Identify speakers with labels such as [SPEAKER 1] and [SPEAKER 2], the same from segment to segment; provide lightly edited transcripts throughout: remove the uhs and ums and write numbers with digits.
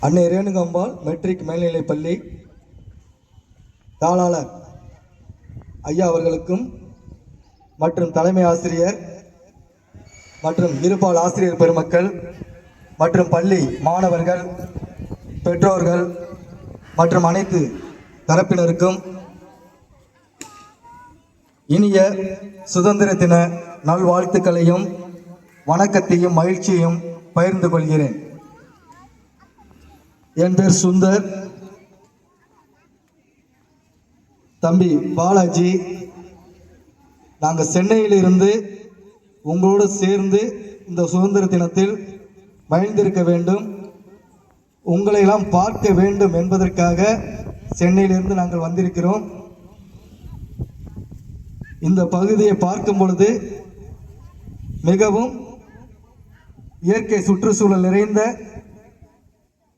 [SPEAKER 1] அன்னை ரேணுகாம்பாள் மெட்ரிக் மேல்நிலைப் பள்ளி தாளாளர் ஐயா அவர்களுக்கும் மற்றும் தலைமை ஆசிரியர் மற்றும் இருபால் ஆசிரியர் பெருமக்கள் மற்றும் பள்ளி மாணவர்கள், பெற்றோர்கள் மற்றும் அனைத்து தரப்பினருக்கும் இனிய சுதந்திர தின நல்வாழ்த்துக்களையும் வணக்கத்தையும் மகிழ்ச்சியையும் பகிர்ந்து கொள்கிறேன். என் பேர் சுந்தர். தம்பி பாலாஜி, நாங்கள் சென்னையிலிருந்து உங்களோடு சேர்ந்து இந்த சுதந்திர தினத்தில் மகிழ்ந்திருக்க வேண்டும், உங்களையெல்லாம் பார்க்க வேண்டும் என்பதற்காக சென்னையிலிருந்து நாங்கள் வந்திருக்கிறோம். இந்த பகுதியை பார்க்கும் பொழுது மிகவும் இயற்கை சுற்றுச்சூழல் நிறைந்த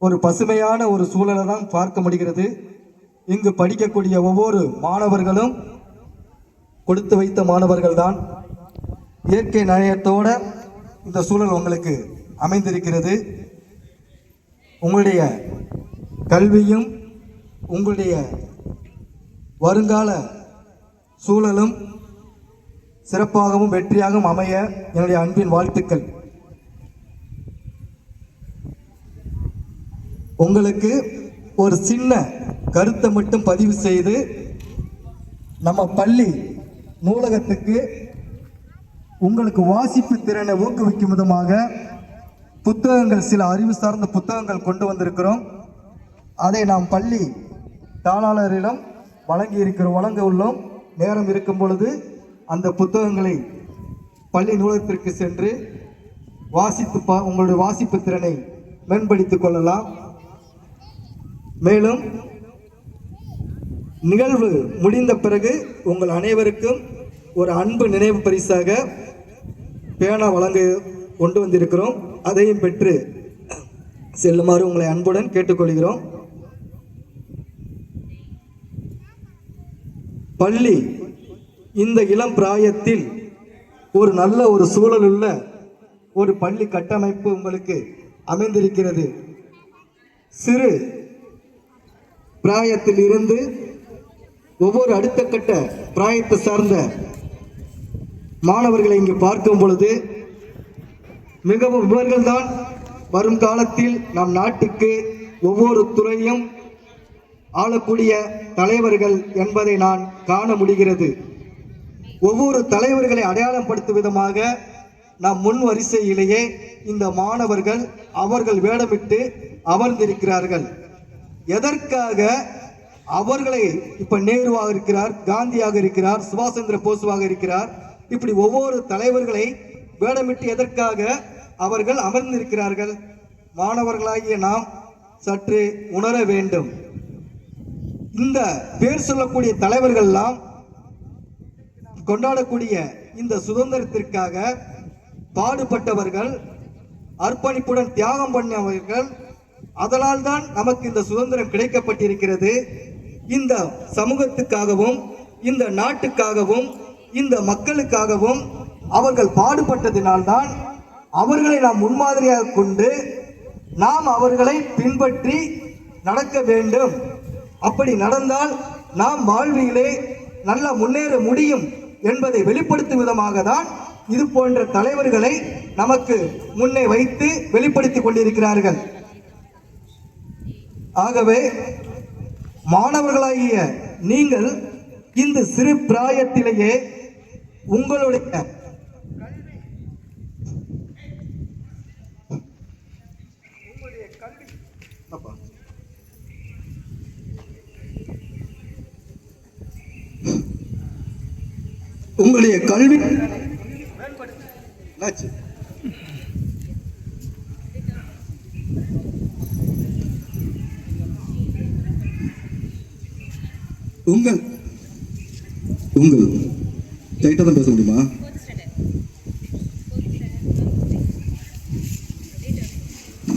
[SPEAKER 1] ஒரு பசுமையான ஒரு சூழலை தான் பார்க்க முடிகிறது. இங்கு படிக்கக்கூடிய ஒவ்வொரு மாணவர்களும் கொடுத்து வைத்த மாணவர்கள் தான். இயற்கை நயத்தோட இந்த சூழல் உங்களுக்கு அமைந்திருக்கிறது. உங்களுடைய கல்வியும் உங்களுடைய வருங்கால சூழலும் சிறப்பாகவும் வெற்றியாகவும் அமைய என்னுடைய அன்பின் வாழ்த்துக்கள். உங்களுக்கு ஒரு சின்ன கருத்தை மட்டும் பதிவு செய்து நம்ம பள்ளி நூலகத்துக்கு உங்களுக்கு வாசிப்பு திறனை ஊக்குவிக்கும் விதமாக புத்தகங்கள், சில அறிவு சார்ந்த புத்தகங்கள் கொண்டு வந்திருக்கிறோம். அதை நாம் பள்ளி தாளாளரிடம் வழங்க உள்ளோம். நேரம் இருக்கும் பொழுது அந்த புத்தகங்களை பள்ளி நூலகத்திற்கு சென்று வாசித்து உங்களுடைய வாசிப்பு திறனை மேம்படுத்திக் கொள்ளலாம். மேலும் நிகழ்வு முடிந்த பிறகு உங்கள் அனைவருக்கும் ஒரு அன்பு நினைவு பரிசாக பேனா வழங்க கொண்டு வந்திருக்கிறோம். அதையும் பெற்று செல்லுமாறு உங்களை அன்புடன் கேட்டுக்கொள்கிறோம். பள்ளி இந்த இளம் பிராயத்தில் ஒரு நல்ல ஒரு சூழலுள்ள ஒரு பள்ளி கட்டமைப்பு உங்களுக்கு அமைந்திருக்கிறது. சிறு பிராயத்தில் இருந்து ஒவ்வொரு அடுத்த கட்ட பிராயத்தை சார்ந்த மாணவர்களை இங்கு பார்க்கும் பொழுது மிகவும் இவர்கள்தான் வரும் காலத்தில் நம் நாட்டுக்கு ஒவ்வொரு துறையும் ஆளக்கூடிய தலைவர்கள் என்பதை நான் காண முடிகிறது. ஒவ்வொரு தலைவர்களை அடையாளம் படுத்தும் விதமாக நம் முன் வரிசையிலேயே இந்த மாணவர்கள் அவர்கள் வேடமிட்டு அமர்ந்திருக்கிறார்கள். எதற்காக? அவர்களை இப்ப நேருவாக இருக்கிறார், காந்தியாக இருக்கிறார், சுபாஷ் சந்திர போஸாக இருக்கிறார், இப்படி ஒவ்வொரு தலைவர்களை வேடமிட்டு எதற்காக அவர்கள் அமர்ந்திருக்கிறார்கள்? மாணவர்களாகிய நாம் சற்று உணர வேண்டும். இந்த பேர் சொல்லக்கூடிய தலைவர்கள் எல்லாம் கொண்டாடக்கூடிய இந்த சுதந்திரத்திற்காக பாடுபட்டவர்கள், அர்ப்பணிப்புடன் தியாகம் பண்ணவர்கள். அதனால் தான் நமக்கு இந்த சுதந்திரம் கிடைக்கப்பட்டிருக்கிறது. இந்த சமூகத்துக்காகவும் இந்த நாட்டுக்காகவும் இந்த மக்களுக்காகவும் அவர்கள் பாடுபட்டதினால்தான் அவர்களை நாம் முன்மாதிரியாக கொண்டு நாம் அவர்களை பின்பற்றி நடக்க வேண்டும். அப்படி நடந்தால் நாம் வாழ்விலே நல்ல முன்னேற முடியும் என்பதை வெளிப்படுத்தும் விதமாக தான் இது போன்ற தலைவர்களை நமக்கு முன்னே வைத்து வெளிப்படுத்திக் கொண்டிருக்கிறார்கள். ஆகவே மாணவர்களாகிய நீங்கள் இந்த சிறு பிராயத்திலேயே உங்களுடைய கல்வி உங்கள் டைட்டா தான் பேச முடியுமா?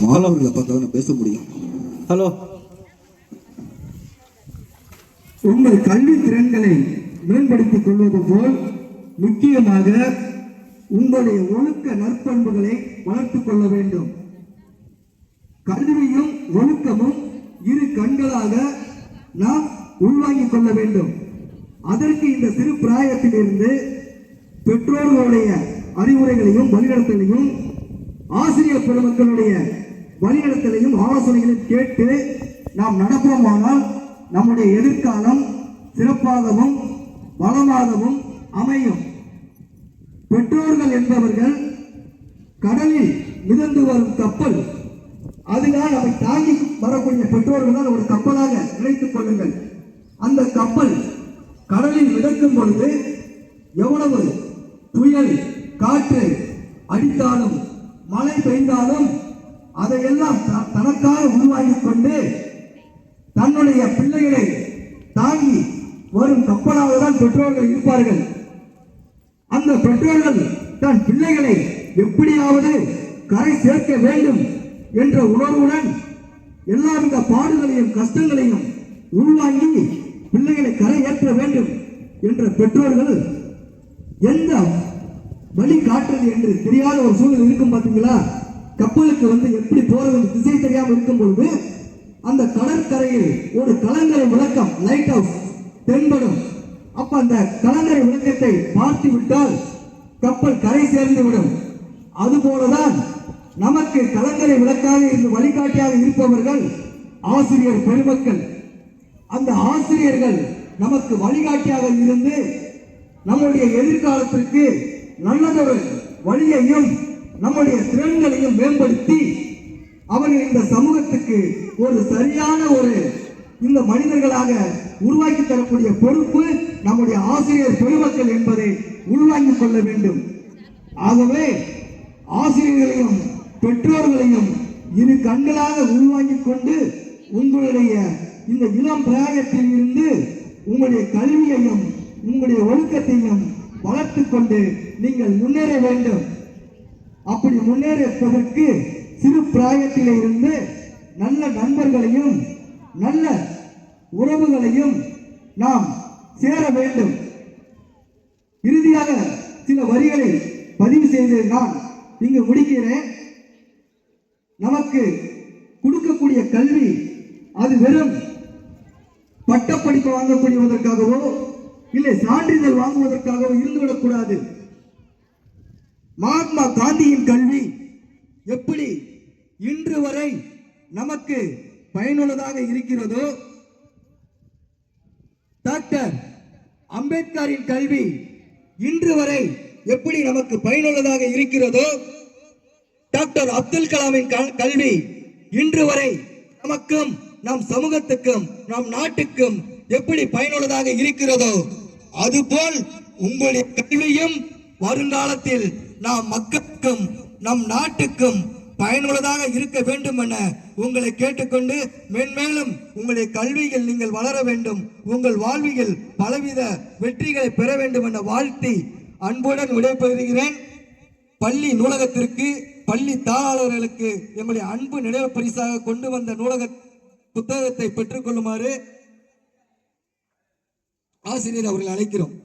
[SPEAKER 1] மாணவர்களை பார்த்தா நான் பேச முடியும். ஹலோ, உங்கள் கல்வி திறன்களை மேம்படுத்திக் கொள்வது போல் முக்கியமாக உங்களுடைய ஒழுக்க நற்பண்புகளை வளர்த்துக் கொள்ள வேண்டும். கல்வியும் ஒழுக்கமும் இரு கண்களாக நாம் உள்வாங்கிக் கொள்ள வேண்டும். அதற்கு இந்த சிறு பிராயத்திலிருந்து பெற்றோர்களுடைய அறிவுரைகளையும் வழிநடத்தலையும் ஆசிரியர் பெருமக்களுடைய வழிநடத்தலையும் ஆலோசனைகளையும் கேட்டு நாம் நடப்போமானால் நம்முடைய எதிர்காலம் சிறப்பாகவும் வளமாகவும் அமையும். பெற்றோர்கள் என்பவர்கள் கடலில் மிதந்து வரும் கப்பல். அதுதான் அவை தாங்கி வரக்கூடிய பெற்றோர்கள் தான் ஒரு கப்பலாக நினைத்துக் கொள்ளுங்கள். அந்த கப்பல் கடலில் மிதக்கும் பொழுது எவ்வளவு புயல் காற்று அடித்தாலும் மழை பெய்தாலும் அதையெல்லாம் தனக்காக உருவாக்கிக் கொண்டு தன்னுடைய பிள்ளைகளை தாங்கி வரும் கப்பலாக தான் பெற்றோர்கள் இருப்பார்கள். அந்த பெற்றோர்கள் தன் பிள்ளைகளை எப்படியாவது கரை சேர்க்க வேண்டும் என்ற உணர்வுடன் எல்லாவித பாடுகளையும் கஷ்டங்களையும் உள்வாங்கி பிள்ளைகளை கரை ஏற்ற வேண்டும் என்ற பெற்றோர்கள் எந்த வழி காட்டுறது என்று தெரியாத ஒரு சூழல் இருக்கும். பார்த்தீங்களா, கப்பலுக்கு எப்படி போறது திசை தெரியாமல் இருக்கும் பொழுது அந்த கடற்கரையில் ஒரு கலங்கரை விளக்கம் லைட் ஹவுஸ் தென்படும். அப்ப அந்த கலங்கரை விளக்கத்தை பார்த்து விட்டால் கப்பல் கரை சேர்ந்து விடும். அதுபோலதான் நமக்கு கலங்கரை விளக்காக இருந்து வழிகாட்டியாக இருப்பவர்கள் ஆசிரியர் பெருமக்கள். அந்த ஆசிரியர்கள் நமக்கு வழிகாட்டியாக இருந்து நம்முடைய எதிர்காலத்திற்கு நல்லதொரு வழியையும் நம்முடைய திறன்களையும் மேம்படுத்தி அவர்கள் இந்த சமூகத்துக்கு ஒரு சரியான இந்த மனிதர்களாக உருவாக்கி தரக்கூடிய பொறுப்பு நம்முடைய ஆசிரியர் பெருமக்கள் என்பதை உள்வாங்கிக் கொள்ள வேண்டும். ஆகவே ஆசிரியர்களையும் பெற்றோர்களையும் இரு கண்களாக உள்வாங்கிக் கொண்டு உங்களுடைய இந்த இளம் பிராயத்தில் இருந்து உங்களுடைய கல்வியையும் உங்களுடைய ஒழுக்கத்தையும் வளர்த்துக் கொண்டு நீங்கள் முன்னேற வேண்டும். அப்படி முன்னேறுவதற்கு சிறு பிராயத்திலே இருந்து நல்ல நண்பர்களையும் நல்ல உறவுகளையும் நாம் சேர வேண்டும். இறுதியாக சில வரிகளை பதிவு செய்து நான் இங்கு முடிக்கிறேன். நமக்கு கொடுக்கக்கூடிய கல்வி அது வெறும் பட்டப்படிப்பு வாங்கக்கூடியதற்காகவோ இல்லை சான்றிதழ் வாங்குவதற்காகவோ இருந்துவிடக்கூடாது. மகாத்மா காந்தியின் கல்வி எப்படி இன்று வரை நமக்கு பயனுள்ளதாக இருக்கிறதோ, டாக்டர் அம்பேத்கரின் கல்வி இன்று வரை எப்படி நமக்கு பயனுள்ளதாக இருக்கிறதோ, டாக்டர் அப்துல் கலாமின் கல்வி இன்று வரை நமக்கும் நம் சமூகத்துக்கும் நம் நாட்டுக்கும் எப்படி பயனுள்ளதாக இருக்கிறதோ, அதுபோல் உங்களுடைய கல்வியும் வருங்காலத்தில் நாம் மக்களுக்கும் நம் நாட்டுக்கும் பயனுள்ளதாக இருக்க வேண்டும் என உங்களை கேட்டுக்கொண்டு மென்மேலும் உங்களுடைய கல்வியில் நீங்கள் வளர வேண்டும், உங்கள் வாழ்வியில் பலவித வெற்றிகளை பெற வேண்டும் என வாழ்த்தி அன்புடன் விடைபெறுகிறேன். பள்ளி நூலகத்திற்கு பள்ளி தாளாளர்களுக்கு எங்களுடைய அன்பு நினைவு பரிசாக கொண்டு வந்த நூலக புத்தகத்தை பெற்றுக் கொள்ளுமாறு ஆசிரியர் அவர்கள் அழைக்கிறோம்.